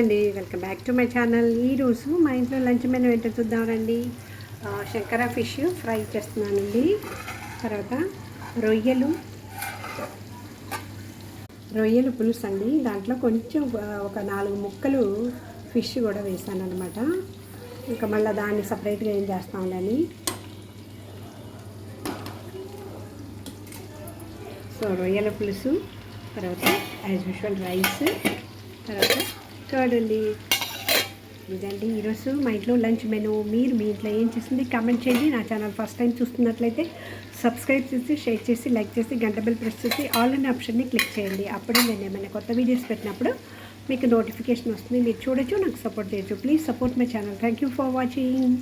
అండి welcome back to my channel. ఈరోజు మా ఇంట్లో లంచ్ మెనూ ఏంటో చూద్దామండి. శంకర ఫిష్ ఫ్రై చేస్తున్నానండి. తర్వాత రొయ్యలు పులుసు అండి. దాంట్లో కొంచెం ఒక 4 ముక్కలు ఫిష్ కూడా వేసాను అనమాట. ఇంకా మళ్ళీ దాన్ని సపరేట్గా ఏం చేస్తాంలని. సో రొయ్యల పులుసు, తర్వాత యాజ్ యూజువల్ రైస్, తర్వాత చూడండి ఇదండి ఈరోజు మా ఇంట్లో లంచ్ మెనూ. మీరు మీ ఇంట్లో ఏం చేస్తుంది కామెంట్ చేయండి. నా ఛానల్ ఫస్ట్ టైం చూస్తున్నట్లయితే సబ్స్క్రైబ్ చేసి, షేర్ చేసి, లైక్ చేసి, గంట బెల్ ప్రెస్ చేసి ఆల్ అనే ఆప్షన్ని క్లిక్ చేయండి. అప్పుడే నేను ఏమైనా కొత్త వీడియోస్ పెట్టినప్పుడు మీకు నోటిఫికేషన్ వస్తుంది. మీరు చూడొచ్చు, నాకు సపోర్ట్ చేయొచ్చు. Please support my channel. Thank you for watching.